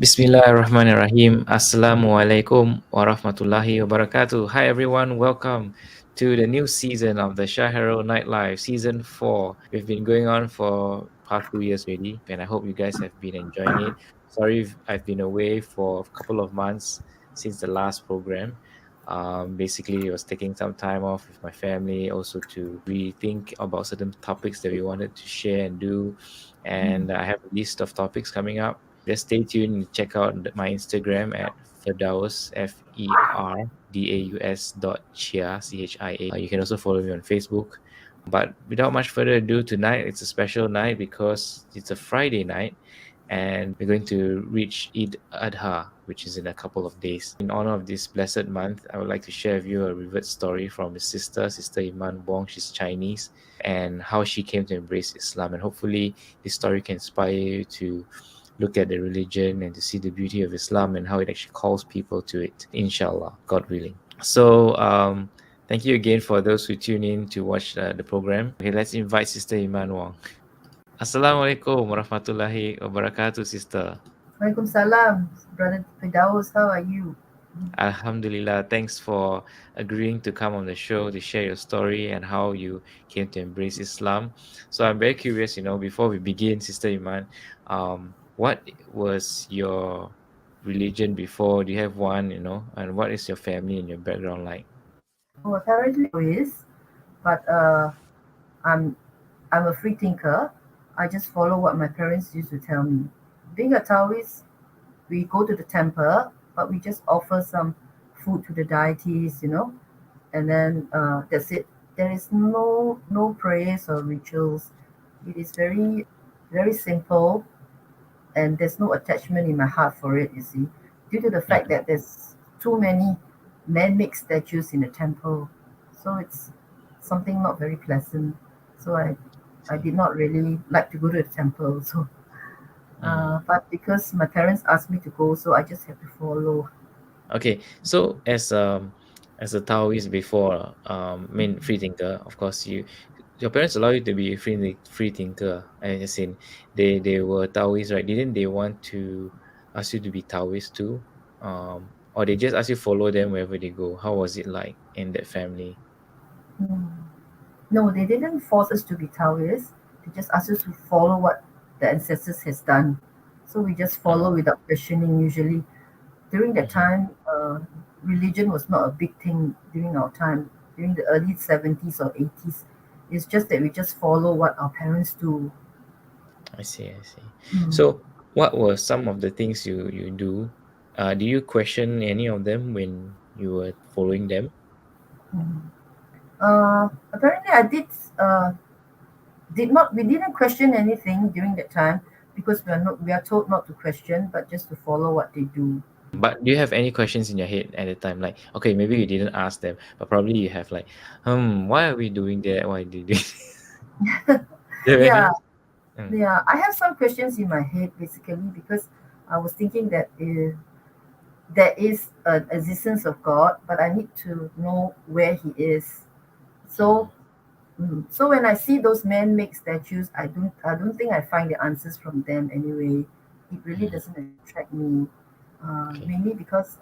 Bismillahirrahmanirrahim. Assalamualaikum warahmatullahi wabarakatuh. Hi everyone, welcome to the new season of the Shaherald Nightlife, season 4. We've been going on for past 2 years already, and I hope you guys have been enjoying it. Sorry I've been away for a couple of months since the last program. Basically, I was taking some time off with my family, also to rethink about certain topics that we wanted to share and do. And I have a list of topics coming up. Just stay tuned and check out my Instagram at Firdaus FERDAUS .chia CHIA. You can also follow me on Facebook. But without much further ado, tonight it's a special night because it's a Friday night and we're going to reach Eid Adha, which is in a couple of days. In honor of this blessed month, I would like to share with you a revered story from his sister Iman Wong. She's Chinese, and how she came to embrace Islam. And hopefully, this story can inspire you to look at the religion and to see the beauty of Islam and how it actually calls people to it, inshallah, God willing. So, thank you again for those who tune in to watch the program. Okay, let's invite Sister Iman Wong. Assalamualaikum warahmatullahi wabarakatuh, sister. Waalaikumsalam, Brother Firdaus. How are you? Alhamdulillah, thanks for agreeing to come on the show to share your story and how you came to embrace Islam. So I'm very curious, before we begin, Sister Iman, what was your religion before? Do you have one, and what is your family and your background like? Oh, apparently Taoist, but I'm I'm a free thinker. I just follow what my parents used to tell me. Being a Taoist, we go to the temple, but we just offer some food to the deities, and then that's it. There is no prayers or rituals. It is very simple, and there's no attachment in my heart for it. You see, due to the fact Okay. that there's too many man-made statues in the temple, so it's something not very pleasant. So I See. did not really like to go to the temple. So, Mm. but because my parents asked me to go, so I just have to follow. Okay, so as a Taoist before, free thinker, of course, your parents allow you to be free thinker, and as in they were Taoist, right? Didn't they want to ask you to be Taoist too, or they just ask you follow them wherever they go? How was it like in that family? Hmm. No, they didn't force us to be Taoists. They just asked us to follow what the ancestors has done. So we just follow Uh, without questioning. Usually, during that mhm. time, religion was not a big thing during our time. During the early 70s or 80s, it's just that we just follow what our parents do. I see, I see. Mm. So, what were some of the things you do? Do you question any of them when you were following them? Mm. Apparently, I did not. We didn't question anything during that time because we are told not to question, but just to follow what they do. But do you have any questions in your head at the time? Like, okay, maybe you didn't ask them, but probably you have like, why are we doing that? Why did this? Do you have Yeah, any? Mm, yeah. I have some questions in my head basically because I was thinking that there is an existence of God, but I need to know where He is. mm, So, so when I see those man-made statues, I don't think I find the answers from them anyway. It really mm. doesn't attract me, Okay. mainly because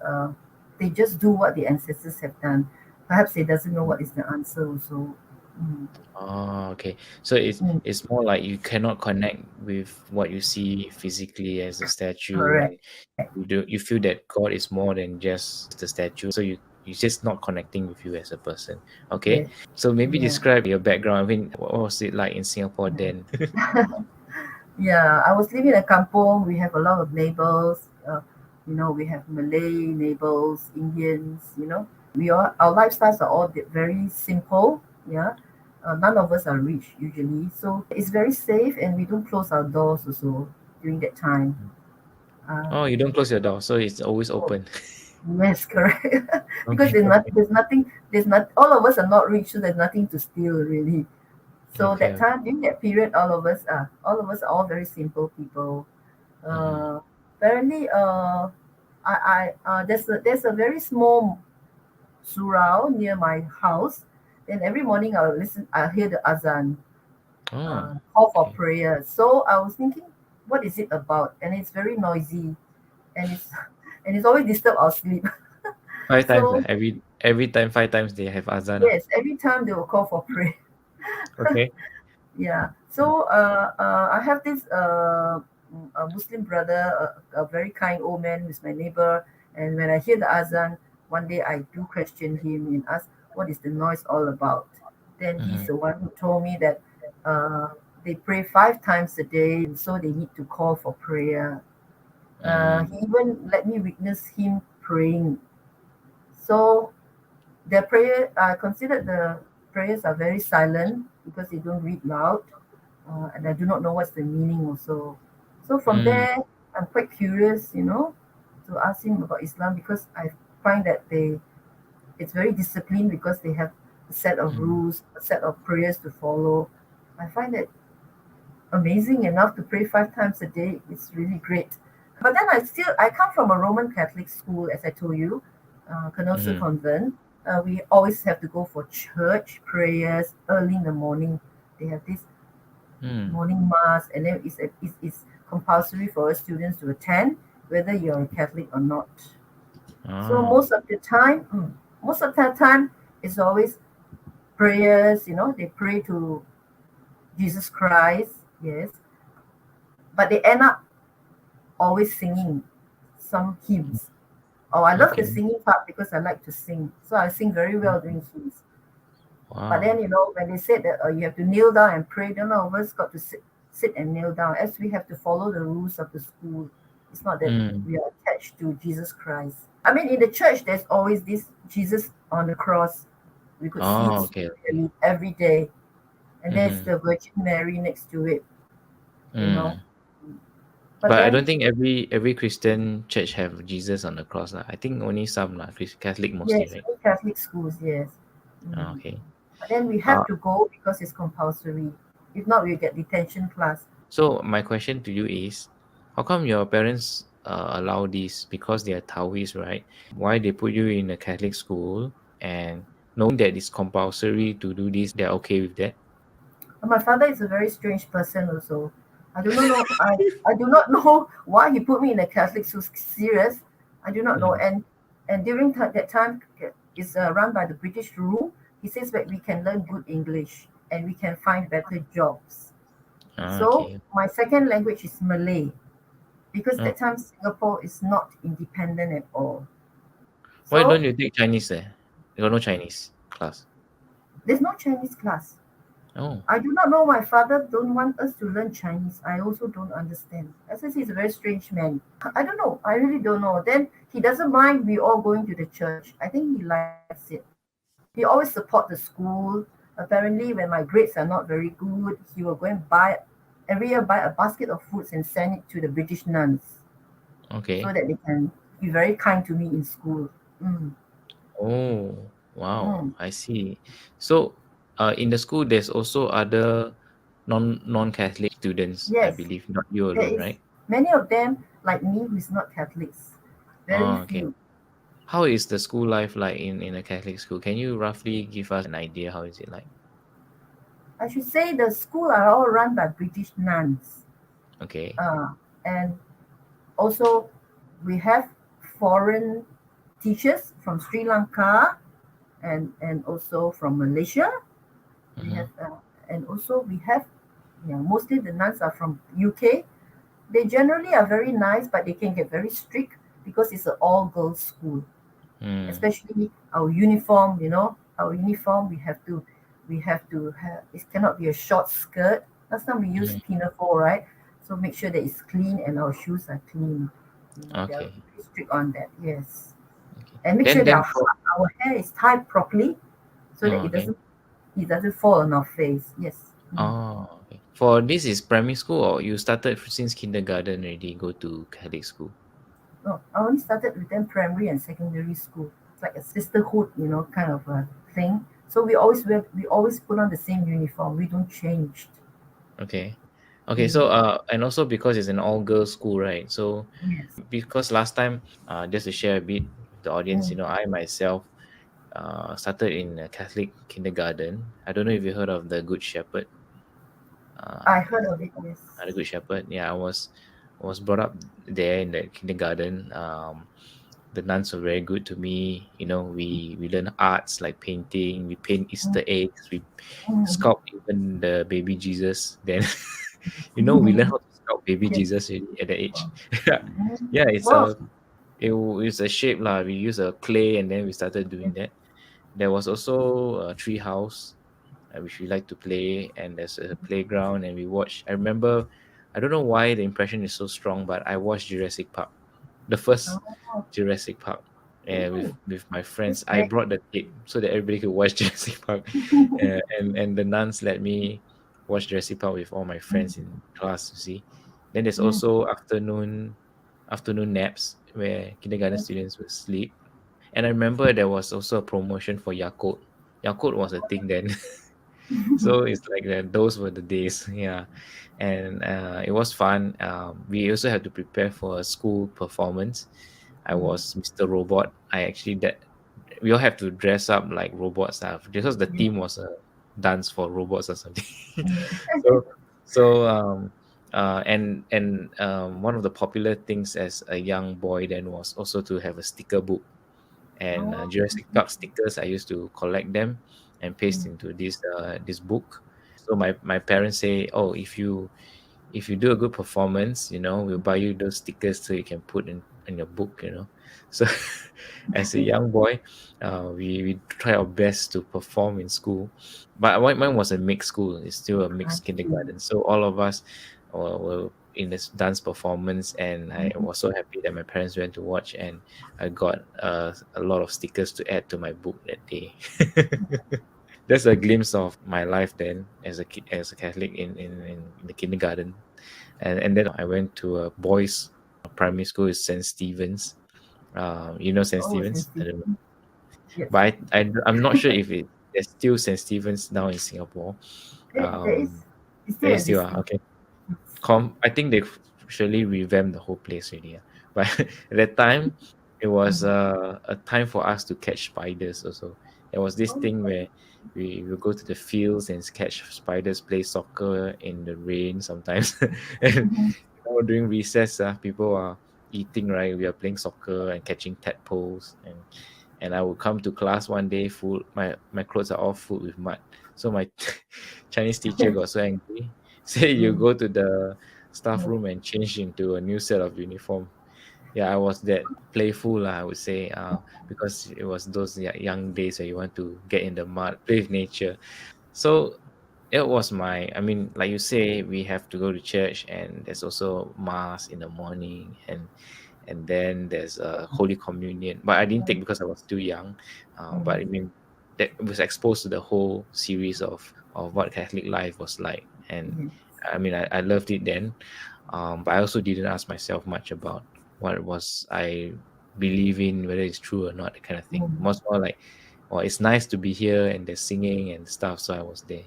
they just do what the ancestors have done. Perhaps they doesn't know what is the answer also. Mm, Oh, okay. So it's mm, it's more like you cannot connect with what you see physically as a statue, correct. and you feel that God is more than just the statue. So you just not connecting with you as a person. Okay. Yes. So maybe Yeah. describe your background. I mean, what was it like in Singapore then? Yeah, I was living in a kampong. We have a lot of neighbors. We have Malay neighbors, Indians. Our lifestyles are all very simple. Yeah, none of us are rich usually, so it's very safe, and we don't close our doors also during that time. Oh, Uh, you don't close your door, so it's always oh, open. yes, correct. Because Okay, okay, there's not. All of us are not rich, so there's nothing to steal really. So okay, that okay. time, during that period, all of us are all very simple people. Mhm. Uh, Apparently, there's a very small surau near my house. Then every morning I'll hear the azan, Oh, call for okay. prayer. So I was thinking, what is it about? And it's very noisy. and it's and it's always disturb our sleep. 5 times. So Every time 5 times they have azan. yes, every time they will call for prayer. Okay. Yeah. So I have this a Muslim brother, a very kind old man who's my neighbor. And when I hear the azan, one day I do question him and ask, "What is the noise all about?" Then he's Mm-hmm. the one who told me that they pray 5 times a day, and so they need to call for prayer. Mm, He even let me witness him praying. So their prayer, I consider the prayers are very silent because they don't read loud, and I do not know what's the meaning also. So from mm, there, I'm quite curious, to ask him about Islam because I find that it's very disciplined because they have a set of mm, rules, a set of prayers to follow. I find that amazing enough to pray 5 times a day. It's really great. But then I come from a Roman Catholic school, as I told you, Canossian mm, convent. We always have to go for church prayers early in the morning. They have this mm. morning mass, and then it's compulsory for our students to attend, whether you're a Catholic or not. So Oh. most of the time, it's always prayers. They pray to Jesus Christ, yes, but they end up always singing some hymns. Oh, I love the Okay. singing part because I like to sing. So I sing very well during hymns. But then, Wow. when they said that you have to kneel down and pray, none of us got to sit and kneel down as we have to follow the rules of the school. It's not that Mm. we are attached to Jesus Christ. I mean, in the church, there's always this Jesus on the cross. We could see it Oh, so okay, okay. clearly every day. And there's Mm-hmm. the Virgin you next to it, you know. Mm. But But I don't then, think every Christian church have Jesus on the cross. Lah. I think only some lah. Catholic mostly, yes, right? in Catholic schools, yes. Oh, Mm. okay. But then we have Uh, to go because it's compulsory. If not, we get detention class. so my question to you is, how come your parents allow this? Because they are Taoist, right? Why they put you in a Catholic school and knowing that it's compulsory to do this, they're okay with that? And my father is a very strange person also. I do not know. I do not know why he put me in a Catholic school. Serious, I do not know. Mm. And during that time, is run by the British rule. He says that we can learn good English and we can find better jobs. Ah, So okay. my second language is Malay because Oh, that time Singapore is not independent at all. why don't So you take Chinese there? You got no Chinese class. there's no Chinese class. Oh. I do not know. My father don't want us to learn Chinese. I also don't understand. As I say, he's a very strange man. I don't know. I really don't know. Then he doesn't mind we all going to the church. I think he likes it. He always support the school. Apparently, when my grades are not very good, he will go and every year buy a basket of foods and send it to the British nuns so Okay. that they can be very kind to me in school. Mm, Oh, wow. mm. I see. So, in the school, there's also other non-Catholic students, I Yes, believe, not you there alone, is right? many of them like me who is not Catholics. Very Oh, okay. few. How is the school life like in a Catholic school? Can you roughly give us an idea how is it like? I should say the school are all run by British nuns. Okay. Uh, and also, we have foreign teachers from Sri Lanka and also from Malaysia. We Mm-hmm. have, and also we have, yeah, mostly the nuns are from UK. They generally are very nice, but they can get very strict because it's an all girls school. Mm, Especially our uniform, our uniform, we have to have, it cannot be a short skirt. Last time we used mm-hmm. pinafore, right? So make sure that it's clean and our shoes are clean. They are Okay. very strict on that, yes. Okay. And make sure Then that then our, for our hair is tied properly so that oh, it okay. doesn't fall on our face. Yes. Mm. Oh, okay. For this is primary school or you started since kindergarten already go to Catholic school? No, I only started with them primary and secondary school. It's like a sisterhood, kind of a thing. So we always put on the same uniform. We don't change. Okay. Okay, Mm. so and also because it's an all girls school, right? So Yes. because last time just to share a bit with the audience, Mm. I myself started in a Catholic kindergarten. I don't know if you heard of the Good Shepherd. I Uh, heard of it. Yes. the Good Shepherd. Yeah, I was. was brought up there in the kindergarten. The nuns were very good to me. We learn arts like painting. We paint Easter eggs. We Mm. sculpt even the baby Jesus. Then we learn how to sculpt baby Yes. Jesus really at that age. Mm. Yeah, Wow. it's a shape lah. We use a clay and then we started doing that. There was also a tree house which we like to play, and there's a playground, and we watch. I remember, I don't know why the impression is so strong, but I watched Jurassic Park, the first Oh, Jurassic Park, and really? with my That's friends. I great. brought the tape so that everybody could watch Jurassic Park, and the nuns let me watch Jurassic Park with all my friends Mm. in class. You see, then there's Mm. also afternoon naps where kindergarten students will sleep. And I remember there was also a promotion for Yakult. Yakult was a thing then. So it's like that. Those were the days, yeah, and it was fun. We also had to prepare for a school performance. I Mm. was Mr. Robot. I actually that we all have to dress up like robots because the Yes. theme was a dance for robots or something. Mm. so and one of the popular things as a young boy then was also to have a sticker book, and Oh. Jurassic Park stickers. I used to collect them and paste Mm. into this book. So my parents say, oh, if you do a good performance, we'll buy you those stickers so you can put in your book. So as a young boy, we try our best to perform in school. But mine was a mixed school. It's still a I mixed see. kindergarten. So all of us were in this dance performance, and I Mhm. was so happy that my parents went to watch, and I got a lot of stickers to add to my book that day. That's a glimpse of my life then as a as a Catholic in the kindergarten, and then I went to a boys' primary school, is St. Stephen's. St. Oh, Stephen's. I sensitive. don't know, Yes. but I'm not sure if there's still St. Stephen's now in Singapore. There is. It There still is still existing. okay. I think they've surely revamped the whole place already. But at that time, it was Mhm. a time for us to catch spiders also. There was this Oh, thing where we will go to the fields and catch spiders, play soccer in the rain sometimes. And mhm. during recess, people are eating, right? We are playing soccer and catching tadpoles, and I would come to class one day full. My clothes are all full with mud. So my Chinese teacher got so angry. Say you Mm. go to the staff Mm. room and change into a new set of uniform. Yeah, I was that playful, I would say, because it was those young days where you want to get in the mud, play with nature. So it was I mean, like you say, we have to go to church, and there's also mass in the morning, and then there's a Holy Communion. But I didn't take because I was too young. But I Mm. mean, that was exposed to the whole series of what Catholic life was like, and Yes. I mean, I loved it then. But I also didn't ask myself much about what was I believe in, whether it's true or not, that kind of thing. Mm. Most more like, well, it's nice to be here and there's singing and stuff, so I was there.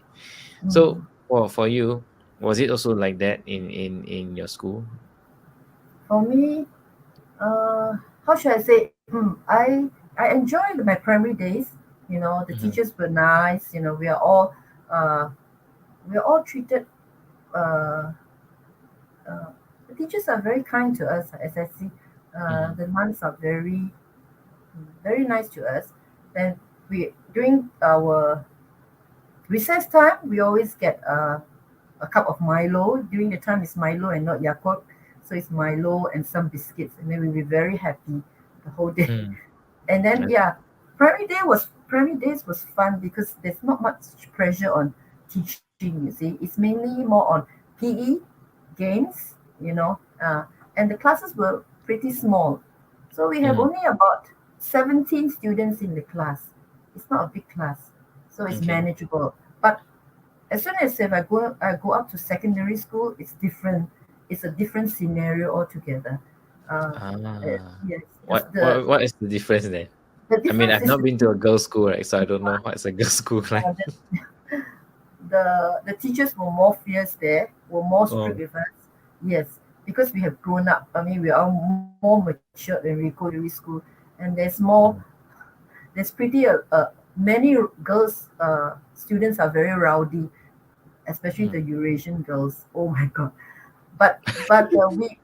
So, Mm. well, for you, was it also like that in your school? For me, how should I say? I enjoyed my primary days. The Hmm. teachers were nice. Uh, we are all treated. Uh, uh, the teachers are very kind to us. As I see, Hmm. the nuns are very nice to us. Then we during our recess time, we always get a cup of Milo. During the time, it's Milo and not Yakult. So it's Milo and some biscuits, and then we'll be very happy the whole day. Mm. And then That's yeah, primary days was fun because there's not much pressure on teaching. You see, it's mainly more on PE games. And the classes were pretty small, so we have mm, only about 17 students in the class. It's not a big class, so it's okay. manageable. But as soon as if I go up to secondary school, it's different. It's a different scenario altogether. Uh, Ah, yes, what is the difference then? the I mean, difference I've is not been to a girls' school, right? So I don't know what's a girls' school like. uh, the teachers were more fierce there, were more strict Oh, with us. Yes, because we have grown up. I mean, we are more matured when we go to school, and mm, there's many girls students are very rowdy, especially the mm, Eurasian girls. Oh my God, but we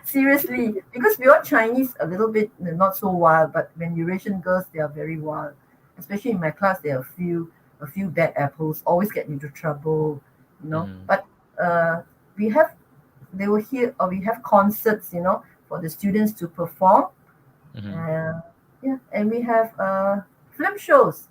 seriously, because we are Chinese, a little bit not so wild, but when Eurasian girls, they are very wild. Especially in my class, there are a few bad apples, always get into trouble, you know. Mm. But uh, we have they were here, or we have concerts, for the students to perform. Mm-hmm. Uh, yeah, and we have film shows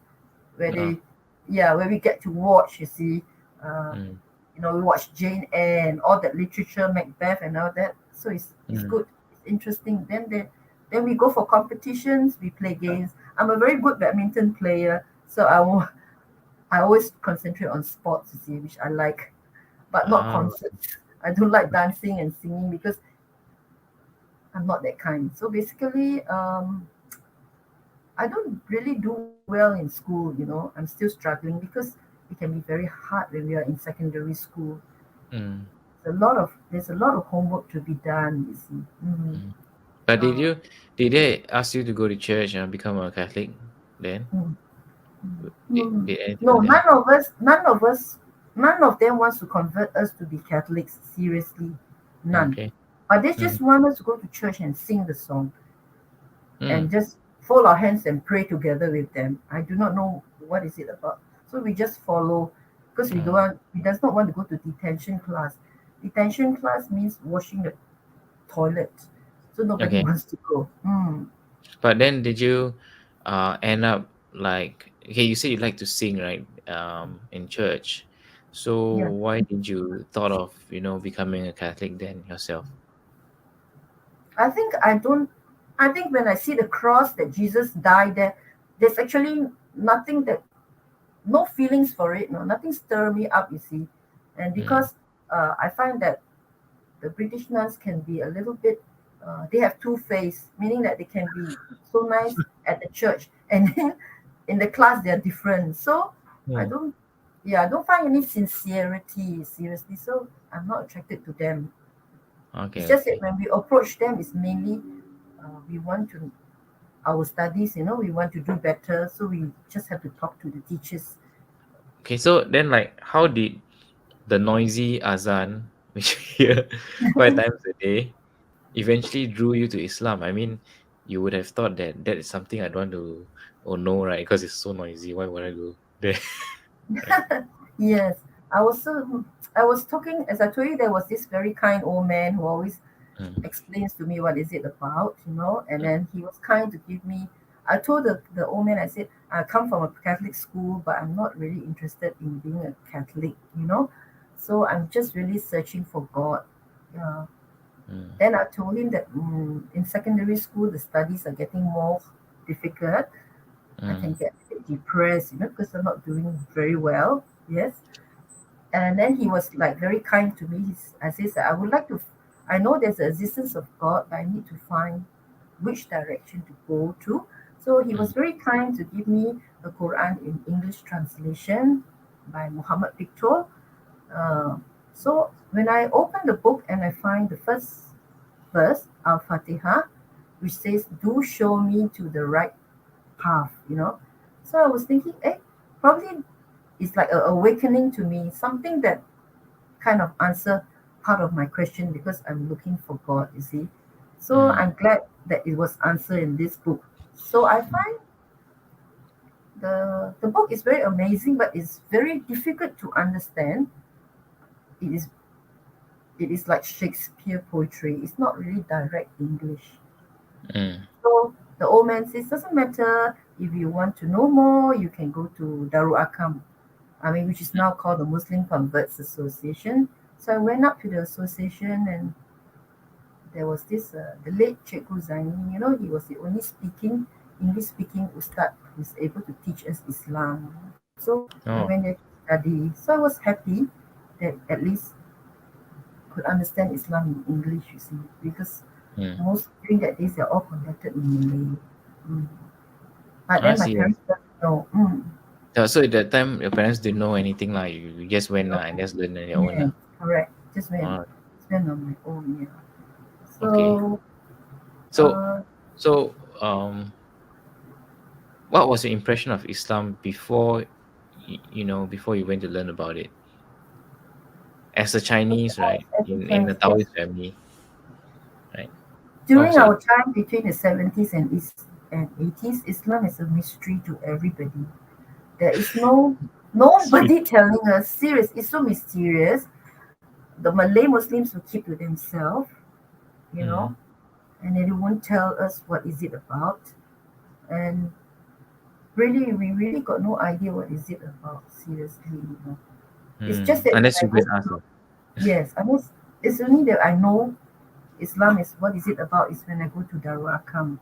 where Oh. they, yeah, where we get to watch. You see, uh, Mm. we watch Jane Eyre and all that literature, Macbeth and all that. So it's Mm. good, it's interesting. Then we go for competitions, we play games. I'm a very good badminton player, so I always concentrate on sports, you see, which I like, but not Oh. concerts. I don't like dancing and singing because I'm not that kind. So basically, I don't really do well in school. I'm still struggling because it can be very hard when we are in secondary school. Mm. There's a lot of homework to be done, you see. Mm. But Uh, did they ask you to go to church and become a Catholic then? mm, Did no, anything there? none of them wants to convert us to be Catholics. Seriously, none. Okay. But they Mm. just want us to go to church and sing the song and Mm. just fold our hands and pray together with them. I do not know what is it about. So we just follow because Mm. we does not want to go to detention class. Detention class means washing the toilet. So nobody Okay. wants to go. But then did you end up like, okay, you said you like to sing, right? In church. So Yeah. why did you thought of, becoming a Catholic then yourself? I think when I see the cross that Jesus died there, there's actually nothing that no feelings for it, no, nothing stir me up, you see. And Mm. because I find that the British nuns can be a little bit, they have two face, meaning that they can be so nice at the church, and then in the class they're different. So I Mm. don't, yeah, I don't find any sincerity, seriously. So I'm not attracted to them. It's Okay, just that okay. when we approach them, it's mainly we want to our studies, we want to do better, so we just have to talk to the teachers. Okay, so then like how did the noisy azan, which you hear 5 times a day, eventually drew you to Islam? I mean, you would have thought that that is something I don't want to or know, right? Because it's so noisy. Why would I go there? Right. Yes, I was talking, as I told you, there was this very kind old man who always Mm. explains to me what is it about, and then he was kind to give me. I told the old man, I said, I come from a Catholic school, but I'm not really interested in being a Catholic. So I'm just really searching for God. Yeah. Mm. Then I told him that in secondary school the studies are getting more difficult. I can Mm. get a bit depressed, because I'm not doing very well. Yes. And then he was like very kind to me. I says that I would like to. I know there's the existence of God, but I need to find which direction to go to. So he was Mm. very kind to give me the Quran in English translation by Muhammad Pictor. Uh, so when I open the book and I find the first verse, Al-Fatihah, which says, "Do show me to the right path." So I was thinking, probably it's like a awakening to me, something that kind of answer part of my question because I'm looking for God, you see. So Mm. I'm glad that it was answered in this book. So I find the book is very amazing, but it's very difficult to understand. It is it is like Shakespeare poetry. It's not really direct English. Mm. So the old man says, doesn't matter if you want to know more, you can go to Darul Akam, which is now called the Muslim Converts Association. So I went up to the association, and there was this the late Cikgu Zaini. He was the only English speaking ustad who's able to teach us Islam. So I Oh. went there to study. So I was happy that at least could understand Islam in English, you see, because Mm. most during that days they're all conducted in Malay. Mm. But I then my see. parents don't know. So at that time, your parents didn't know anything, like you just went and No. just learn on your own. Yeah, correct. Oh, Just went on my own, yeah. okay. So, So, uh, so what was your impression of Islam before, before you went to learn about it? as a Chinese, right? As a In the Chinese, yes. Taoist family, right? Oh, During sorry. our time between the 70s and 80s, Islam is a mystery to everybody. There is Sorry. nobody telling us serious. It's so mysterious. The Malay Muslims will keep to themselves, you Mm, know, and they won't tell us what is it about. And really, we really got no idea what is it about. Seriously. It's just that when unless I you go go and ask. to yes, I mean, it's only that I know Islam is what is it about is when I go to Darul Arkam.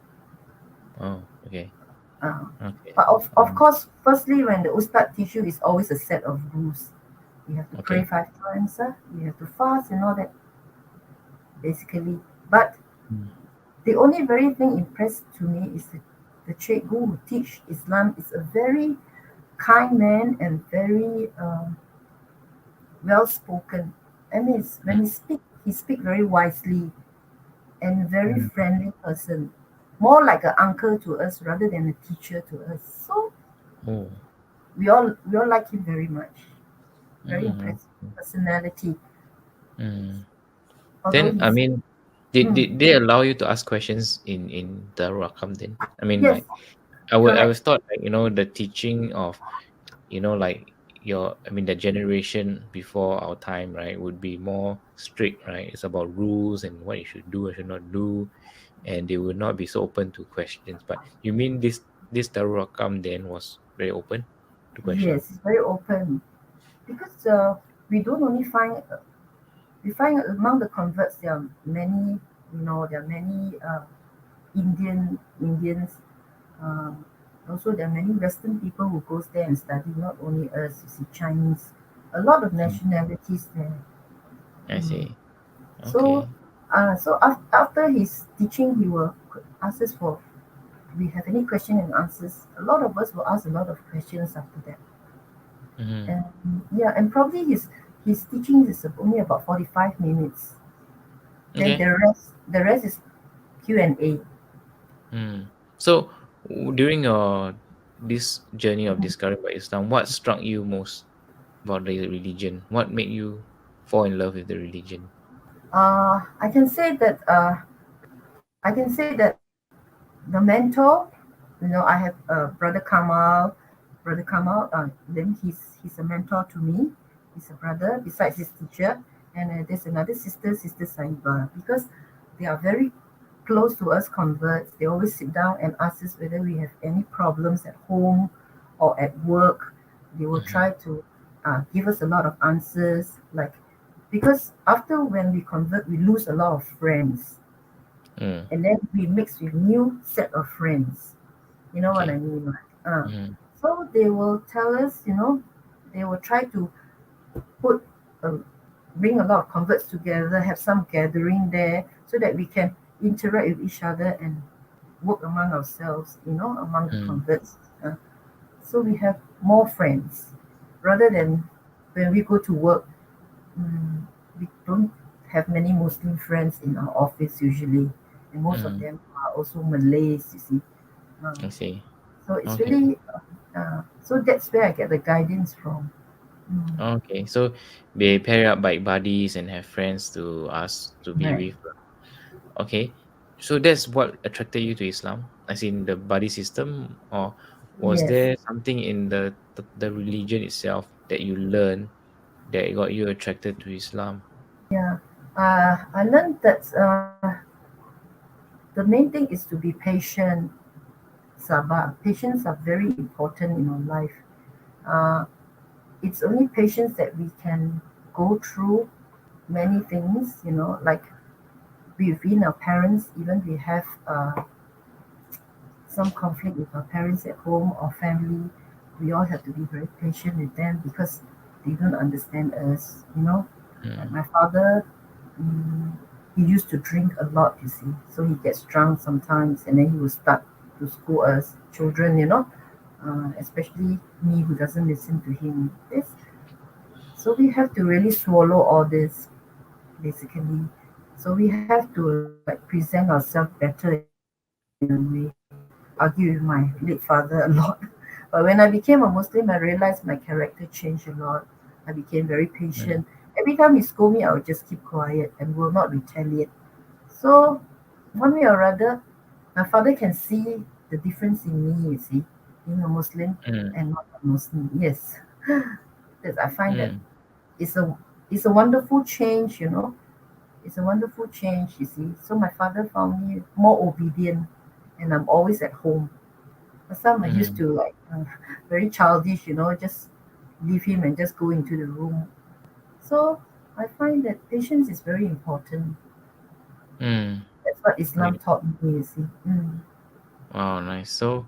Oh, okay. Uh, Okay. but of course, firstly, when the Ustad teach you, it's always a set of rules. You have to pray Okay. 5 times, you have to fast and all that, basically. But Mm, the only very thing impressed to me is the Cikgu who teach Islam is a very kind man and very well spoken. I mean, when he speak very wisely and very mm, friendly person, more like an uncle to us rather than a teacher to us. So oh. we all like him very much. Very Mm, impressive personality. mm. Although Then I he's mean, did mm, did they allow you to ask questions in the Rakam then? I mean, yes, like I correct. was thought like the teaching of like I mean the generation before our time, right, would be more strict, right? It's about rules and what you should do and should not do, and they would not be so open to questions. But you mean this Darul Rakam then was very open to questions? Yes, it's very open because we don't only find we find among the converts there are many there are many Indians. Um, Also, there are many Western people who goes there and study. Not only us, you see Chinese, a lot of Mm, nationalities there. I Mm. see. So, Okay. after his teaching, he will ask us for we have any question and answers. A lot of us will ask a lot of questions after that. Mm-hmm. And yeah, and probably his teaching is only about 45 minutes. Then Okay. the rest is Q&A. Mm. So during your this journey of discovering about Islam, what struck you most about the religion? What made you fall in love with the religion? I can say that the mentor, I have brother Kamal. Then he's a mentor to me. He's a brother besides his teacher, and there's another sister Saiba, because they are very close to us converts. They always sit down and ask us whether we have any problems at home or at work. They will Mm-hmm. try to give us a lot of answers, like because after when we convert, we lose a lot of friends Mm. and then we mix with new set of friends. You know what I Okay. mean? Right? Mm-hmm. So they will tell us, they will try to put, um, bring a lot of converts together, have some gathering there, so that we can interact with each other and work among ourselves, among the Mm. converts. So we have more friends rather than when we go to work. Mm, we don't have many Muslim friends in our office usually, and most of Mm. them are also Malays, you see. Uh, I see. so it's Okay. really, so that's where I get the guidance from. Mm, Okay. So they pair up like buddies and have friends to ask to be right. with. Okay. So that's what attracted you to Islam, as in the buddy system, or was Yes. there something in the religion itself that you learned that got you attracted to Islam? Yeah. I learned that the main thing is to be patient, Sabah. Patience are very important in our life. Uh, it's only patience that we can go through many things, like within our parents, even we have some conflict with our parents at home or family, we all have to be very patient with them because they don't understand us. Like Mm. my father, mm, he used to drink a lot, you see, so he gets drunk sometimes and then he will start to scold us children, especially me who doesn't listen to him. So we have to really swallow all this, basically. So we have to like present ourselves better in a way. I used to argue with my late father a lot. But when I became a Muslim, I realized my character changed a lot. I became very Mm. patient. every time he scold me, I would just keep quiet and will not retaliate. So one way or other, my father can see the difference in me, you see, being a Muslim Mm, and not a Muslim. Yes. That I find that mm, it's a it's a wonderful change, you know. It's a wonderful change, you see. So my father found me more obedient and I'm always at home. Last time I used mm, to like very childish, you know, just leave him and just go into the room. So I find that patience is very important. mm. That's what Islam Really? taught me, you see. Wow, nice. So,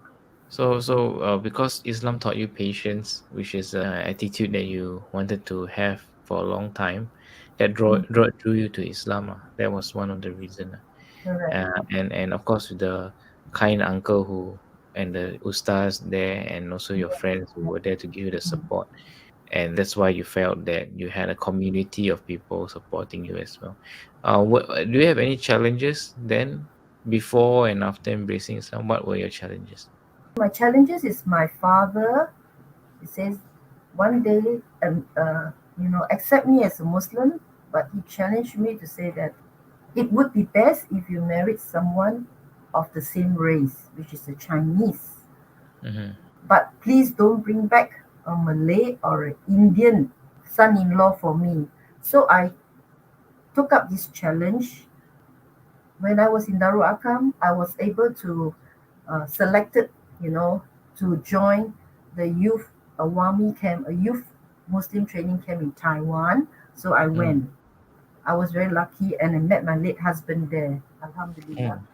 because Islam taught you patience, which is attitude that you wanted to have for a long time, that Mm, drew you to Islam. That was one of the reason. correct. And of course, with the kind uncle who and the ustaz there, and also your friends who were there to give you the Mm. support, and that's why you felt that you had a community of people supporting you as well. Do you have any challenges then, before and after embracing Islam? What were your challenges? My challenges is my father. He says one day, accept me as a Muslim, but he challenged me to say that it would be best if you married someone of the same race, which is a Chinese. Mm-hmm. But please don't bring back a Malay or an Indian son-in-law for me. So I took up this challenge. When I was in Darul Akam, I was able to selected, you know, to join the youth Awami camp, a youth Muslim training camp in Taiwan. So I Mm. went. I was very lucky and I met my late husband there. Alhamdulillah. Mm.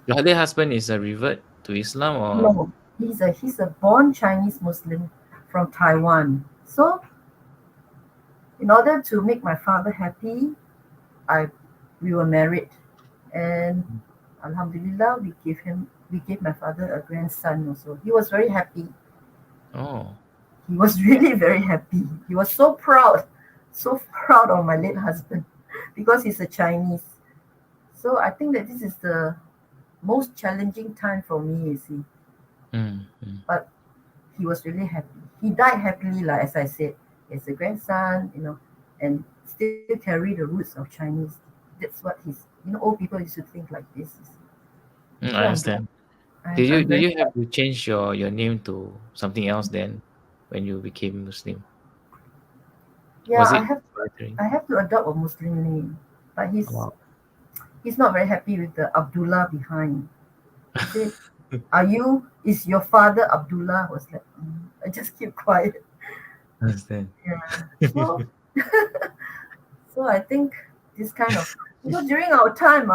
Your other husband is a revert to Islam, or? No, he's a born Chinese Muslim from Taiwan. So in order to make my father happy, I we were married, and Alhamdulillah we gave my father a grandson also. He was very happy. Oh. He was really very happy. He was so proud of my late husband because he's a Chinese. So I think that this is the most challenging time for me, you see. Mm, mm. But he was really happy. He died happily, like as I said. He has a grandson, and still carry the roots of Chinese. That's what old people used to think like this. You see. So I understand. I'm Did very you have to change your name to something else then, when you became Muslim? yeah. Was I it have voluntary? I have to adopt a Muslim name, but Wow. he's not very happy with the Abdullah behind. He said, is your father Abdullah? I was like, I just keep quiet. Understand. Yeah. So I think this kind of, because during our time,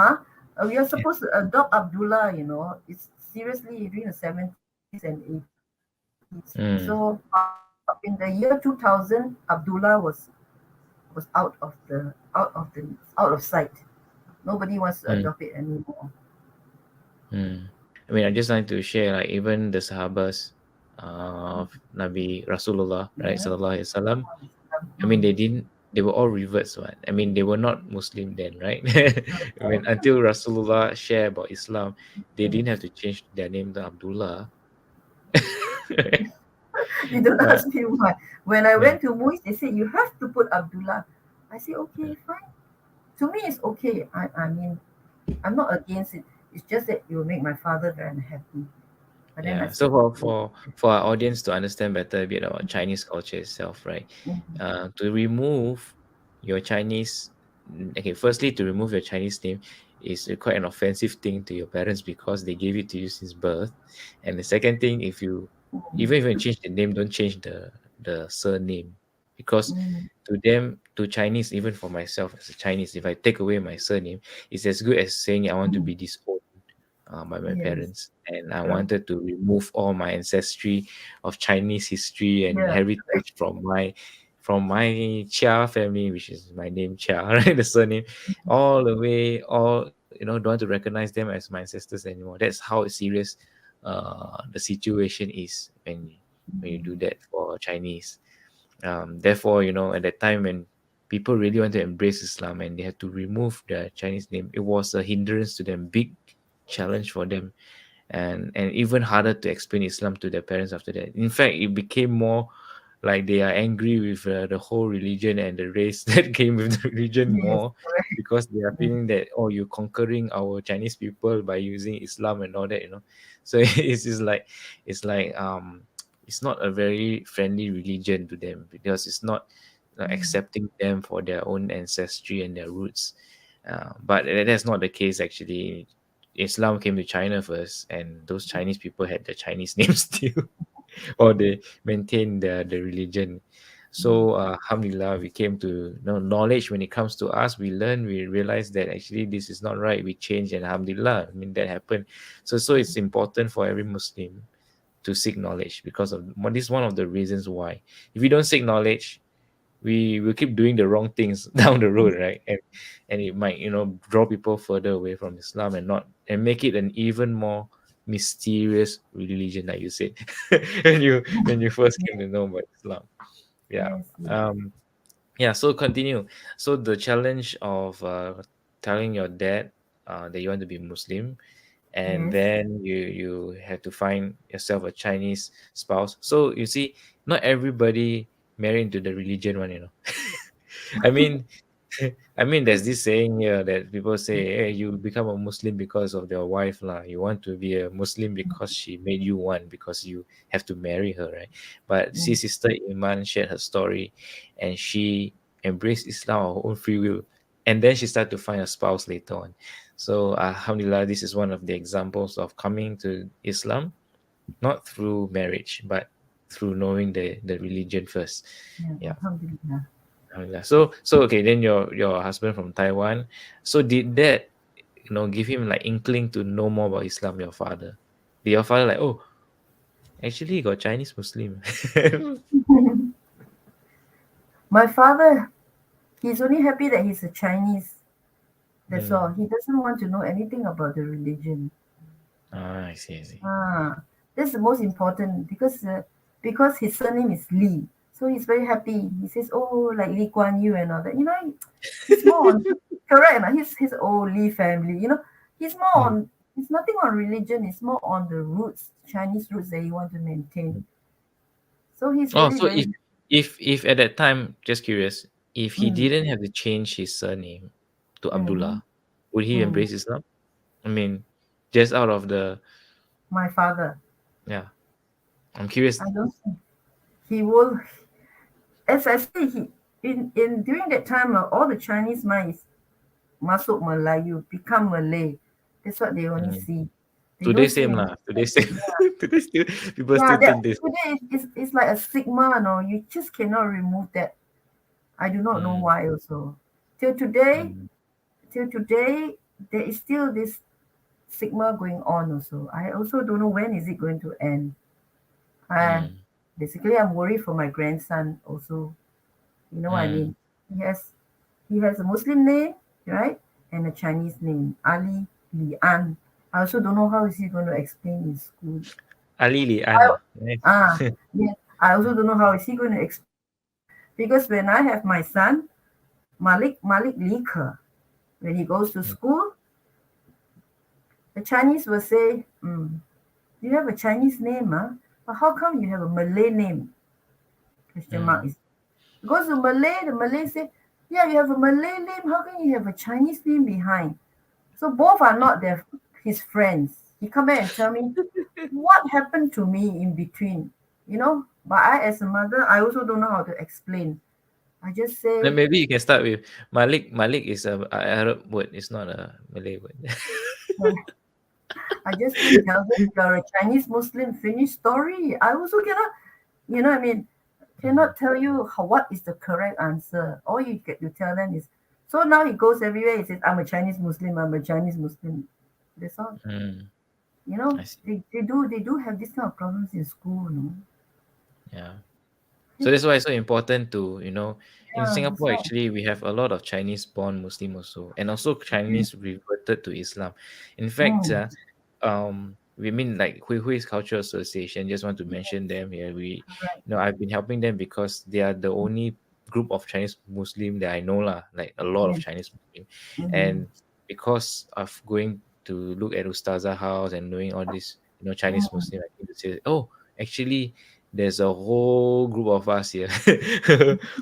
we are Yeah. supposed to adopt Abdullah, it's seriously during the 70s and 80s. Mm, So in the year 2000, Abdullah was out of sight. Nobody wants to mm, adopt it anymore. mm. I mean, I just like to share, like, even the Sahabas of Nabi Rasulullah, right, Yeah. Sallallahu Alaihi Wasallam. I mean, Mm. they were all reverts, what? I mean, they were not Muslim then, right? I mean, until Rasulullah shared about Islam, they didn't have to change their name to Abdullah. You don't But ask me why. When I yeah, went to Muiz, they said you have to put Abdullah. I said okay, fine. To me, it's okay. I mean, I'm not against it. It's just that it will make my father very unhappy. But then I yeah. So said, okay. for our audience to understand better a bit about Chinese culture itself, right? Mhm. To remove your Chinese, okay, firstly, to remove your Chinese name is quite an offensive thing to your parents because they gave it to you since birth. And the second thing, even if you change the name, don't change the surname, because Mhm. to them, to Chinese, even for myself as a Chinese, if I take away my surname, it's as good as saying I want to Mhm. be disowned by my Yes, parents, and I correct. wanted to remove all my ancestry of Chinese history and Yeah, correct. heritage from my Chia family, which is my name Chia, right? The surname, all the way, don't want to recognize them as my ancestors anymore. That's how serious the situation is when you do that for Chinese. Therefore, at that time when people really want to embrace Islam and they had to remove their Chinese name, it was a hindrance to them, big challenge for them, and even harder to explain Islam to their parents after that. In fact, it became more like they are angry with the whole religion and the race that came with the religion Yes, more, correct. because they are Yes. feeling that, oh, you're conquering our Chinese people by using Islam and all that, so it's just like, it's like it's not a very friendly religion to them, because it's not Mm, accepting them for their own ancestry and their roots. But that's not the case actually. Islam came to China first, and those Chinese people had the Chinese names still, or they maintain the religion. mm, So alhamdulillah, we came to know knowledge. When it comes to us, we learn, we realize that actually this is not right, we change, and alhamdulillah, I mean, that happened. So it's important for every Muslim to seek knowledge, because of this is one of the reasons why. If we don't seek knowledge, we will keep doing the wrong things down the road, right? And it might, draw people further away from Islam, and not, and make it an even more mysterious religion, like you said, when you first came to know about Islam. Yeah. yes, yes, Yeah, so continue. So the challenge of telling your dad that you want to be Muslim, and yes. then you have to find yourself a Chinese spouse. So you see, not everybody marry into the religion one. I mean, I mean, there's this saying here that people say, "Hey, you become a Muslim because of your wife, lah. You want to be a Muslim because she made you one, because you have to marry her, right?" But see, Mm. Sister Iman shared her story, and she embraced Islam of her own free will, and then she started to find a spouse later on. So, alhamdulillah, this is one of the examples of coming to Islam, not through marriage, but through knowing the religion first. Yeah, Yeah. alhamdulillah. Alhamdulillah. So okay, then your husband from Taiwan. So did that, give him like inkling to know more about Islam, your father? Did your father like, oh, actually he got Chinese Muslim? My father, he's only happy that he's a Chinese. That's all. Hmm. He doesn't want to know anything about the religion. I see, I see. Ah, that's the most important because his surname is Lee, so he's very happy. He says, "Oh, like Lee Kuan Yew and all that." He's more on correct. His old Lee family. He's more Hmm. on. It's nothing on religion. It's more on the roots, Chinese roots that he want to maintain. So he's Oh, really so very. if at that time, just curious, if he Mm, didn't have to change his surname to mm, Abdullah, would he mm. embrace Islam? I mean, just out of the, My father, yeah, I'm curious. I don't think he will. As I say, he in during that time, all the Chinese minds masuk Melayu, become Malay. That's what they only Hmm. see. They Today don't see same any. lah. Today same. Today still people Yeah, still that think this. today it's like a stigma, no. You just cannot remove that. I do not know Mm, why also. Till today, mm, till today, there is still this stigma going on also. I also don't know when is it going to end. Uh, mm, Basically I'm worried for my grandson also. You know what I mm. mean? He has he has a Muslim name, right? And a Chinese name, Ali Lian. I also don't know how is he going to explain in school. Ali Lian I, ah. Nice. yeah. I also don't know how is he going to explain because when I have my son, Malik Lika, when he goes to Mm, school, the Chinese will say, "You have a Chinese name, huh? But how come you have a Malay name?" Question mm, mark is because the Malay say, "Yeah, you have a Malay name. How can you have a Chinese name behind?" So both are not his friends. He come back and tell me what happened to me in between. But I as a mother, I also don't know how to explain. I just Then say maybe you can start with Malik. Malik is a Arab word. It's not a Malay word. uh, I just say tell them you're a Chinese Muslim, finish story. I also cannot, I mean, Mm, cannot tell you what is the correct answer. All you get to tell them is so now he goes everywhere, he says, I'm a Chinese Muslim, I'm a Chinese Muslim. That's all. mm, I see. They do have this kind of problems in school, Yeah. So It's, that's why it's so important to, in yeah, that's Singapore, why. actually, we have a lot of Chinese born Muslim also, and also Chinese reverted to Islam. In fact, Mm, we mean like Hui's Cultural Association, just want to mention them here. right. I've been helping them because they are the only group of Chinese Muslim that I know lah, like a lot of Yes. Chinese Muslim. Mm, And because of going to look at Ustazah house and knowing all this, Chinese mm, Muslim, I think to say, oh, actually, there's a whole group of us here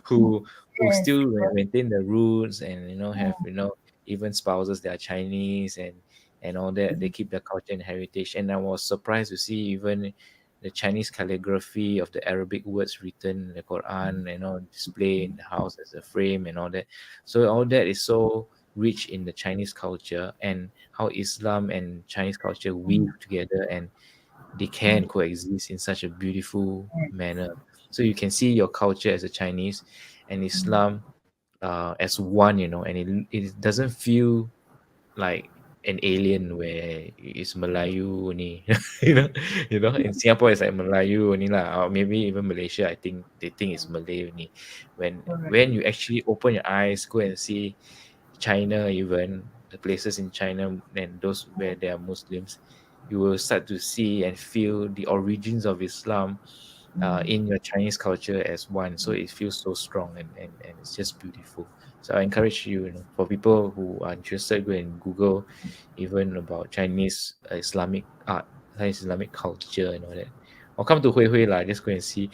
who who Yes, still correct. maintain the roots, and have Mm, even spouses that are Chinese, and all that. They mm, keep their culture and heritage. And I was surprised to see even the Chinese calligraphy of the Arabic words written in the Quran, display in the house as a frame and all that. So all that is so rich in the Chinese culture, and how Islam and Chinese culture weave mm, together, and they mm, can coexist in such a beautiful yes, manner. So you can see your culture as a Chinese and mm, Islam as one, and it doesn't feel like an alien where it's Melayu only. you know, in Singapore it's like Melayu only lah, or maybe even Malaysia. I think they think it's Malay only. correct. When you actually open your eyes, go and see China, even the places in China and those where there are Muslims, you will start to see and feel the origins of Islam Mm, in your Chinese culture as one. So it feels so strong, and it's just beautiful. So I encourage you, for people who are interested, go and Google even about Chinese Islamic art, Chinese Islamic culture and all that. Or come to Hui Hui lah, just go and see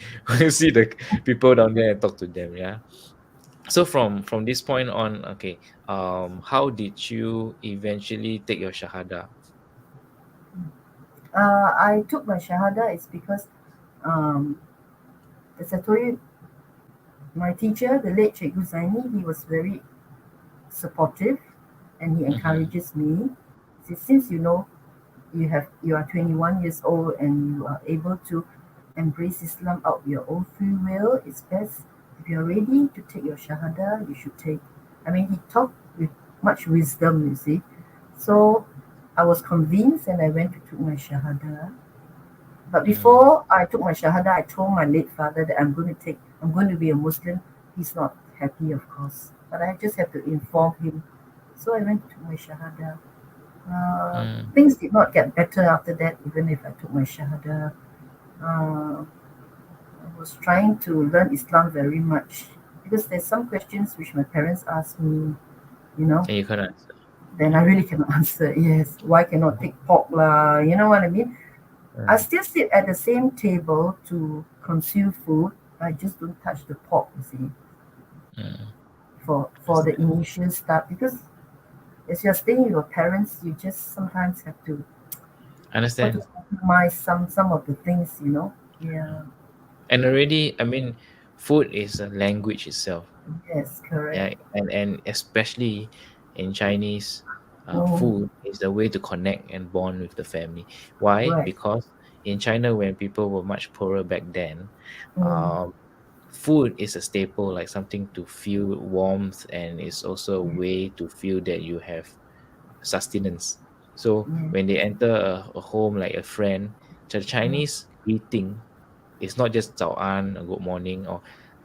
see the people down there and talk to them. Yeah. So from this point on, okay, how did you eventually take your shahada? I took my Shahada is because, um, as I told you, my teacher, the late Cikgu Zaini, he was very supportive and he Mm-hmm. encourages me. Since you are 21 years old and you are able to embrace Islam out of your own free will, it's best if you're ready to take your Shahada, you should take. I mean, he talked with much wisdom, you see. So I was convinced and I went to take my Shahada. But Mm, before I took my Shahada, I told my late father that I'm going to be a Muslim. He's not happy, of course, but I just have to inform him. So I went to my Shahada. mm, Things did not get better after that, even if I took my Shahada. Uh, I was trying to learn Islam very much because there's some questions which my parents asked me, you know, and you can't answer. then I really cannot answer. Yes, why cannot take pork lah? You know what I mean? I Mm, still sit at the same table to consume food. I just don't touch the pork, you see, mm, for the understand. initial start because as you're staying with your parents, you just sometimes have to got to Understand. compromise some of the things, you know. Yeah. And already, I mean, food is a language itself. Yes, correct. Yeah, and especially in Chinese, Mm, food is the way to connect and bond with the family. Why? right. Because in China, when people were much poorer back then, Mm, um, food is a staple, like something to feel warmth, and it's also a yeah, way to feel that you have sustenance. So yeah. when they enter a home like a friend, the Mm, Chinese greeting is not just 早安, good morning, or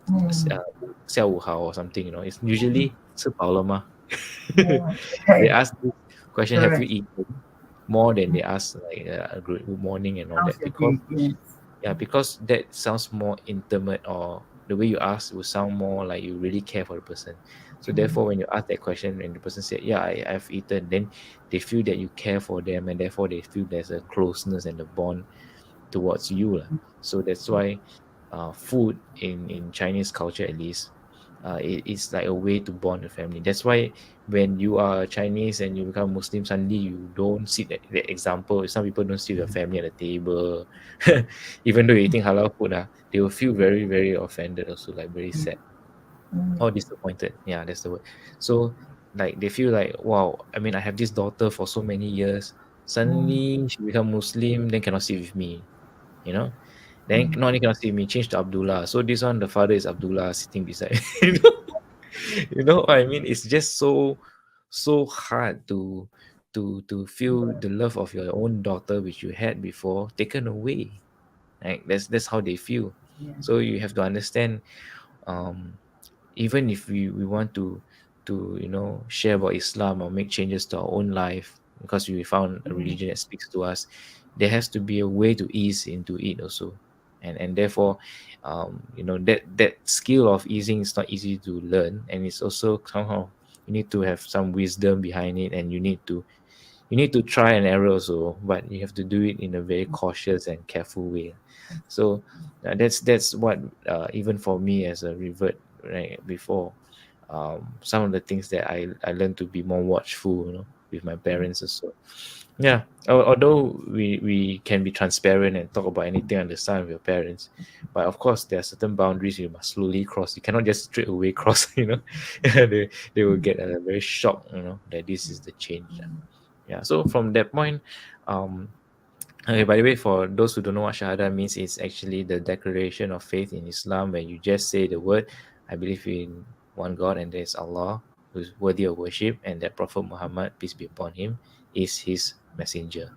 mm, 下午好 or something. It's mm, usually 吃饱了吗? yeah. They Right. ask this question, have you Correct. eaten, more than Mm, they ask like a good morning and all how's that, your because day? Yes. yeah, because that sounds more intimate, or the way you ask will sound more like you really care for the person. So Mm, therefore, when you ask that question and the person said, "Yeah, I've eaten," then they feel that you care for them, and therefore they feel there's a closeness and a bond towards you lah. So that's why food in Chinese culture, at least, it is like a way to bond the family. That's why when you are Chinese and you become Muslim, suddenly you don't sit at the example. Some people don't sit with your family at the table, even though you're eating halal food. They will feel very, very offended, also like very mm, sad mm, or disappointed. Yeah, that's the word. So like they feel like, wow, I mean, I have this daughter for so many years. mm, Suddenly she become Muslim, then cannot sit with me, you know. Then mm. not only cannot see me, change to Abdullah. So this one, the father is Abdullah sitting beside. you know, what I mean? It's just so hard to feel the love of your own daughter, which you had before, taken away. Right? That's how they feel. Yeah. So you have to understand. Um, Even if we want to share about Islam or make changes to our own life, because we found a Mm, religion that speaks to us, there has to be a way to ease into it also. And therefore, that skill of easing is not easy to learn, and it's also somehow you need to have some wisdom behind it, and you need to you need to try and error also, but you have to do it in a very cautious and careful way. So that's what even for me as a revert, right, before, some of the things that I learned to be more watchful, with my parents also. Yeah, although we can be transparent and talk about anything under the sun with your parents, but of course there are certain boundaries you must slowly cross. You cannot just straight away cross. They will get very shocked, that this is the change. Yeah. So from that point, um, okay, by the way, for those who don't know what Shahada means, it's actually the declaration of faith in Islam, where you just say the word, I believe in one God and there is Allah who is worthy of worship, and that Prophet Muhammad, peace be upon him, is his messenger.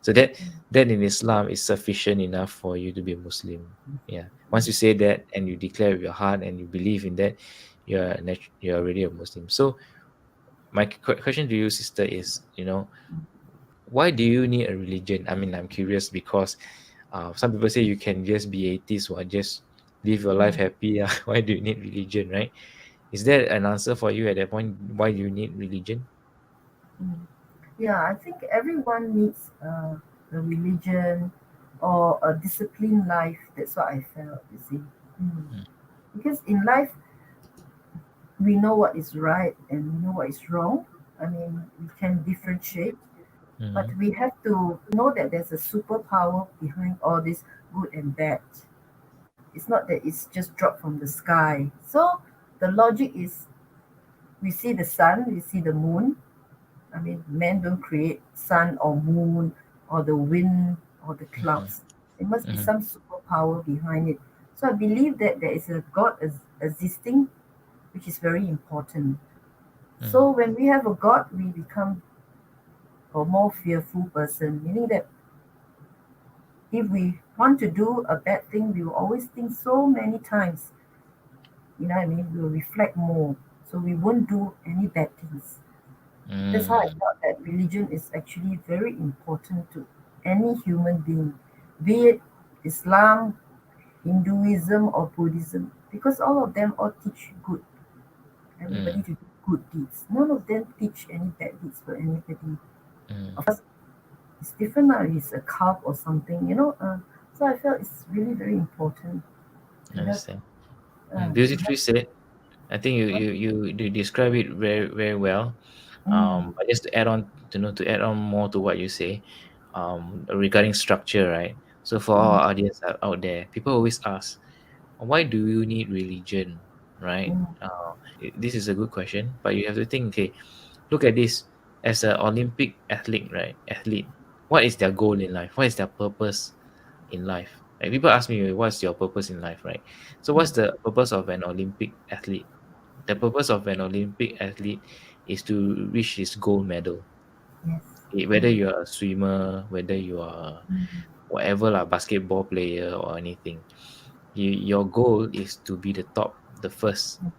So that in Islam is sufficient enough for you to be a Muslim. Yeah. Once you say that and you declare with your heart and you believe in that, you're already a Muslim. So my question to you, sister, is, why do you need a religion? I mean, I'm curious because some people say you can just be atheist or just live your life happy. Why do you need religion, right? Is there an answer for you at that point? Why you need religion? Mm. Yeah, I think everyone needs a religion or a disciplined life. That's what I felt, you see. Mm. Mm, Because in life, we know what is right and we know what is wrong. I mean, we can differentiate, but mm, we have to know that there's a superpower behind all this good and bad. It's not that it's just dropped from the sky. So the logic is we see the sun, we see the moon. I mean, men don't create sun or moon or the wind or the mhm, clouds. There must be mhm, some superpower behind it. So I believe that there is a God existing, which is very important. mhm, So when we have a God, we become a more fearful person, meaning that if we want to do a bad thing, we will always think so many times. You know what I mean? We will reflect more. So we won't do any bad things. That's how I mm, felt that religion is actually very important to any human being, be it Islam, Hinduism, or Buddhism, because all of them all teach good, everybody mm, to do good deeds. None of them teach any bad deeds for anybody. mm. Of course, it's different now. It's a cult or something. So I felt it's really very important I to have understand. Beautifully said. I think you describe it very very well. mm, But just to add on, to add on more to what you say, regarding structure, right? So for mm, our audience out there, people always ask, why do you need religion, right? mm, This is a good question, but you have to think, okay, look at this. As an Olympic athlete, right? Athlete, what is their goal in life? What is their purpose in life? Like people ask me, what's your purpose in life, right? So what's the purpose of an Olympic athlete? The purpose of an Olympic athlete is to reach his gold medal. yes. Whether you are a swimmer, whether you are Mm, whatever lah, basketball player or anything, your goal is to be the top, the first, mm,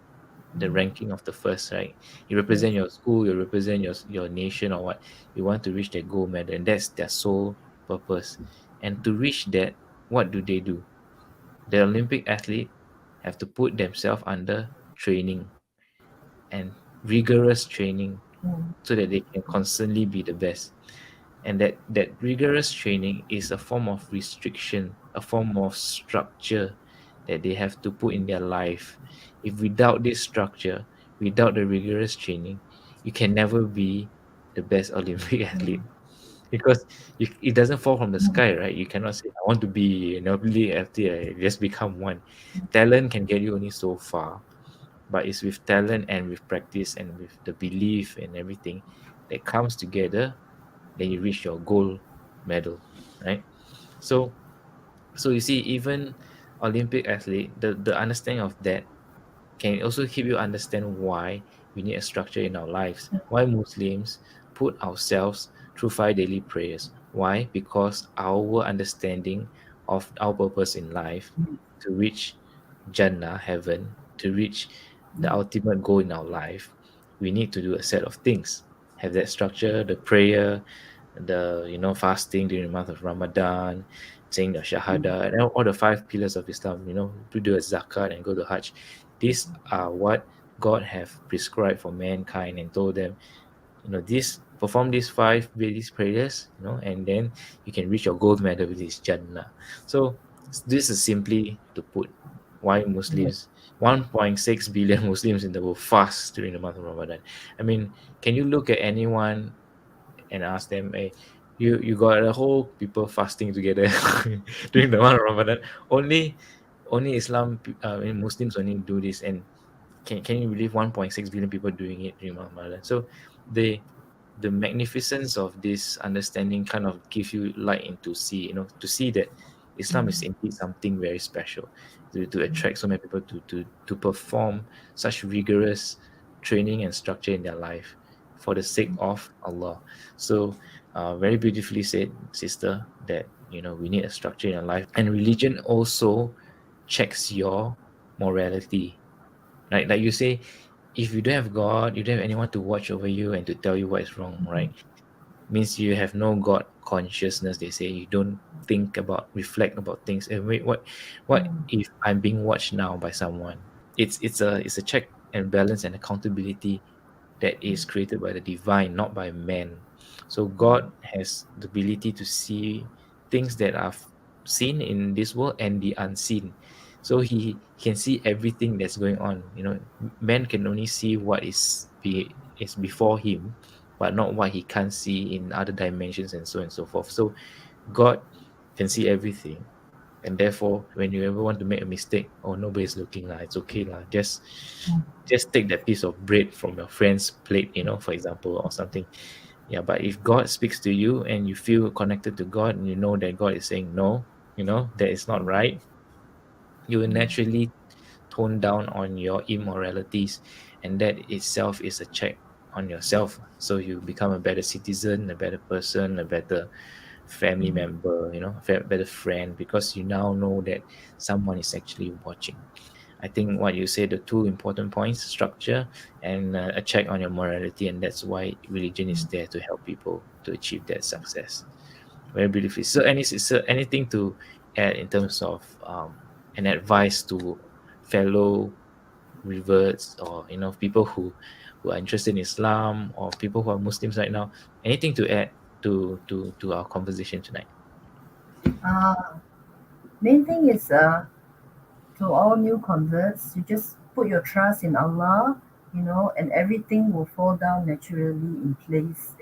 the mm, ranking of the first, right? You yes. represent your school, you represent your nation or what. You want to reach that gold medal, and that's their sole purpose. And to reach that, what do they do? The Olympic athlete have to put themselves under training and rigorous training Mm, so that they can constantly be the best. And that rigorous training is a form of restriction, a form of structure that they have to put in their life. If without this structure, without the rigorous training, you can never be the best Olympic athlete, mm, because it doesn't fall from the mm, sky, right? You cannot say I want to be an Olympic athlete, I just become one. Talent can get you only so far, but it's with talent and with practice and with the belief and everything that comes together, then you reach your gold medal, right? So so you see, even Olympic athlete, the understanding of that can also help you understand why we need a structure in our lives, why Muslims put ourselves through 5 daily prayers. Why? Because our understanding of our purpose in life, mm, to reach Jannah, heaven, to reach the mm, ultimate goal in our life, we need to do a set of things. Have that structure, the prayer, the fasting during the month of Ramadan, saying the mm, Shahada, and all the 5 pillars of Islam. To do a zakat and go to Hajj. These are what God have prescribed for mankind and told them. These perform these 5 Buddhist prayers, and then you can reach your gold medal with this Jannah. So this is simply to put why Muslims, 1.6 billion Muslims in the world fast during the month of Ramadan. I mean, can you look at anyone and ask them, hey, you got a whole people fasting together during the month of Ramadan? Only Muslims only do this, and can you believe 1.6 billion people doing it during Ramadan? So the the magnificence of this understanding kind of gives you light into see, to see that Islam is indeed something very special, to attract so many people to perform such rigorous training and structure in their life for the sake of Allah. So very beautifully said, sister, that we need a structure in our life, and religion also checks your morality. Right, like you say, if you don't have God, you don't have anyone to watch over you and to tell you what is wrong, right? Means you have no God consciousness. They say you don't think about, reflect about things. And wait, what if I'm being watched now by someone? It's a check and balance and accountability that is created by the divine, not by man. So God has the ability to see things that are seen in this world and the unseen. So he can see everything that's going on. Man can only see what is before him, but not what he can't see in other dimensions, and so on and so forth. So God can see everything, and therefore when you ever want to make a mistake, oh, nobody's looking lah, it's okay lah, just take that piece of bread from your friend's plate, for example, or something. Yeah, but if God speaks to you and you feel connected to God, and you know that God is saying no, that is not right, you will naturally tone down on your immoralities, and that itself is a check on yourself. So you become a better citizen, a better person, a better family member, a better friend, because you now know that someone is actually watching. I think what you say, the two important points: structure and a check on your morality, and that's why religion is there to help people to achieve that success. Very beautifully. So anything to add in terms of an advice to fellow reverts, or people who are interested in Islam, or people who are Muslims right now? Anything to add to our conversation tonight? Main thing is to all new converts, you just put your trust in Allah, and everything will fall down naturally in place.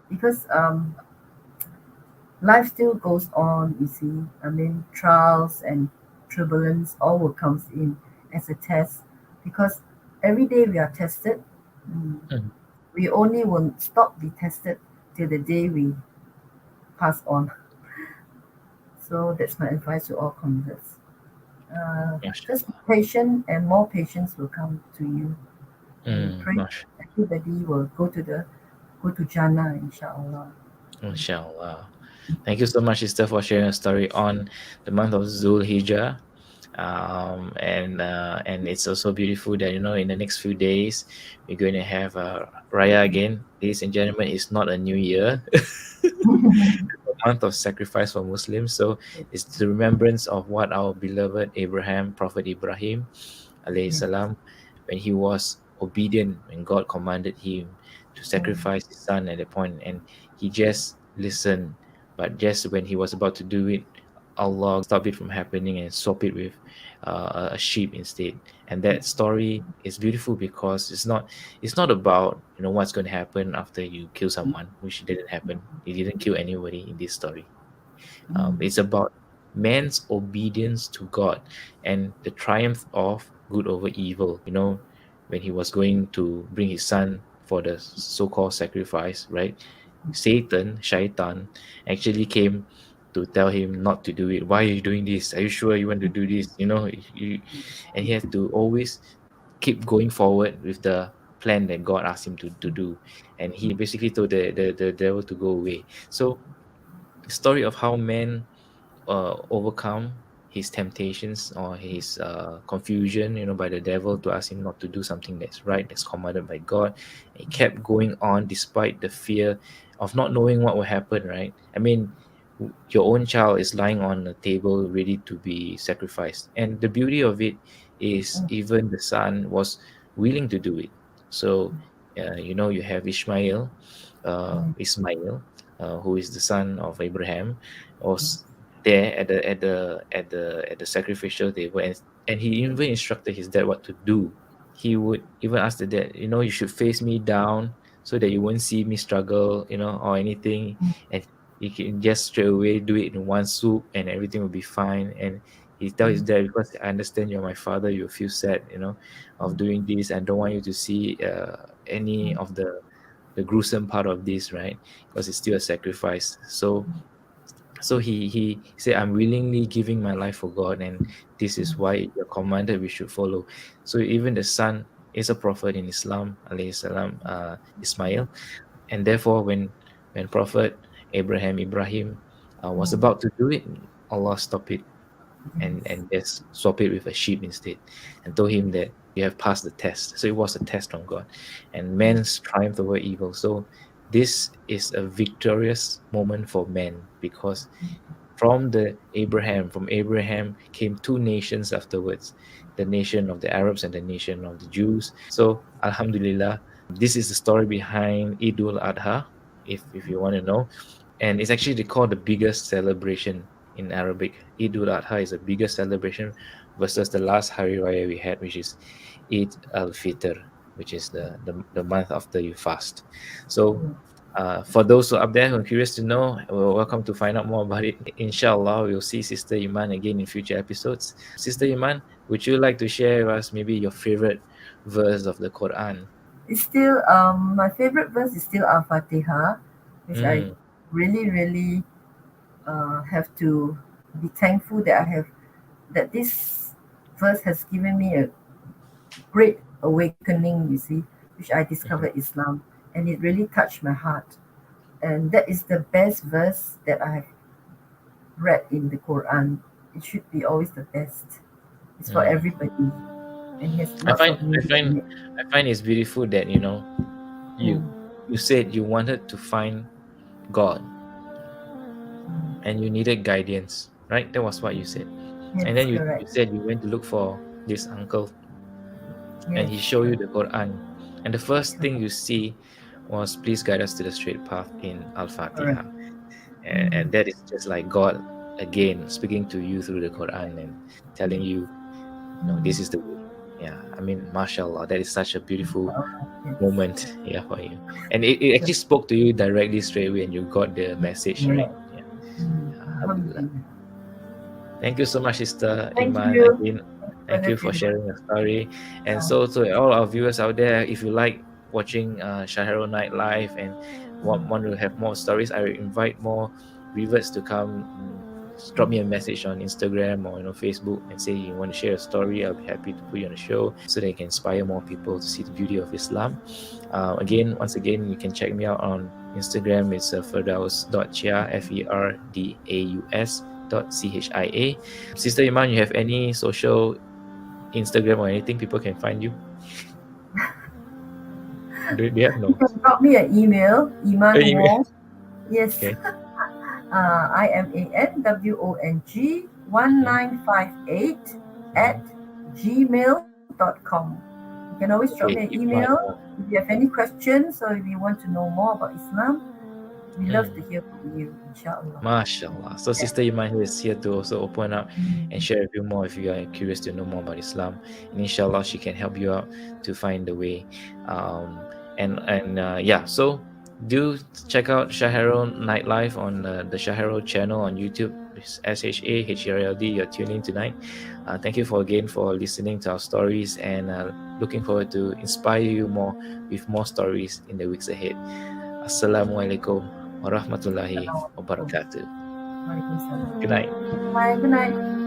Because life still goes on, you see. I mean, trials and turbulence all will comes in as a test. Because every day we are tested. Mm, Mhm. we only will stop be tested till the day we pass on. So that's my advice to all converts. Just be Mashallah. patient, and more patience will come to you. And pray Mashallah. everybody will go to Jannah, inshallah. Inshallah. Thank you so much, sister, for sharing a story on the month of Zul Hijjah. And it's also beautiful that in the next few days we're going to have Raya again. Ladies and gentlemen, it's not a new year. A month of sacrifice for Muslims. So it's the remembrance of what our beloved Abraham, Prophet Ibrahim, alayhi Yes. salam, when he was obedient, when God commanded him to Mm, sacrifice his son at that point, and he just listened. But just when he was about to do it, Allah stopped it from happening and swap it with a sheep instead. And that story is beautiful because it's not about what's going to happen after you kill someone, which didn't happen. He didn't kill anybody in this story. It's about man's obedience to God and the triumph of good over evil. When he was going to bring his son for the so-called sacrifice, right? Shaitan, actually came to tell him not to do it. Why are you doing this? Are you sure you want to do this? And he has to always keep going forward with the plan that God asked him to do. And he basically told the devil to go away. So the story of how man overcome his temptations or his confusion, by the devil to ask him not to do something that's right, that's commanded by God. He kept going on despite the fear of not knowing what will happen, right? I mean, your own child is lying on a table ready to be sacrificed. And the beauty of it is even the son was willing to do it. So, you have Ishmael. Ismail, who is the son of Abraham, was there at the sacrificial table, and he even instructed his dad what to do. He would even ask the dad, you should face me down so that you won't see me struggle, or anything, and he can just straight away do it in one swoop, and everything will be fine. And he tell his dad, because I understand you're my father, you'll feel sad, of doing this, and don't want you to see any of the gruesome part of this, right? Because it's still a sacrifice. So he said, I'm willingly giving my life for God, and this is why you're commanded we should follow. So even the son is a prophet in Islam, alayhi salam, Ismail, and therefore when Prophet Ibrahim was about to do it, Allah stopped it, and just swap it with a sheep instead, and told him that you have passed the test. So it was a test from God, and man's triumphed over evil. So this is a victorious moment for man, because from Abraham came two nations afterwards, the nation of the Arabs and the nation of the Jews. So Alhamdulillah, this is the story behind Eid al-Adha, if you want to know. And it's actually called the biggest celebration in Arabic. Eid al-Adha is the biggest celebration versus the last Hari Raya we had, which is Eid al-Fitr, which is the month after you fast. So for those who are up there who are curious to know, well, welcome to find out more about it. Inshallah, we'll see Sister Iman again in future episodes. Sister Iman, would you like to share with us maybe your favorite verse of the Quran? It's still my favorite verse is still Al-Fatihah, which I Mm, really, really have to be thankful that I have that this verse has given me a great awakening, you see, which I mhm, discovered Islam, and it really touched my heart. And that is the best verse that I have read in the Quran. It should be always the best. It's for mm. everybody, and it has I lots find of I meaning find in it. I find it's beautiful that you Mm, you said you wanted to find God mm. and you needed guidance, right? That was what you said. And Yes, then you correct. said you went to look for this uncle, and he Yes, showed you correct. the Quran. And the first thing Correct. you see was, please guide us to the straight path in Correct. Al-Fatihah. And Mm, that is just like God again speaking to you through the Quran and telling you, no, this is mm. the way. Yeah, I mean, mashallah, that is such a beautiful Alright, yes. moment, yeah, for you. And it So, actually spoke to you directly straight away, and you got the message, right? correct. Yeah, alhamdulillah. Alhamdulillah. Thank you so much, Sister Thank Iman. you. Again, Thank you for thank the you for feedback. sharing your story. And Uh, so, to all our viewers out there, if you like watching Shaherald Night Live and want to have more stories, I will invite more viewers to come. Drop me a message on Instagram or Facebook and say you want to share a story. I'll be happy to put you on the show so they can inspire more people to see the beauty of Islam. Once again, you can check me out on Instagram. It's Firdaus.chia, FERDAUS.CHIA. Sister Iman, you have any social Instagram or anything people can find you? Do you have you no? can drop me an email, Iman Email. Wong. Yes, Okay. IMANWONG Mhm. 1958 at Mhm. gmail.com. You can always drop me an Okay, email Iman Wong. if you have any questions or if you want to know more about Islam. We love to Mm. hear from you, inshallah. MashaAllah. So Yeah. Sister Iman is here to also open up and Mm. share with you more if you are curious to know more about Islam. And inshallah, she can help you out to find the way. And yeah, so do check out Shaherald Nightlife on the Shaherald channel on YouTube. It's SHAHERLD. You're tuning in tonight. Thank you for listening to our stories, and looking forward to inspire you more with more stories in the weeks ahead. Assalamualaikum warahmatullahi wabarakatuh. Walaikum Good salam. night. Bye. Good night.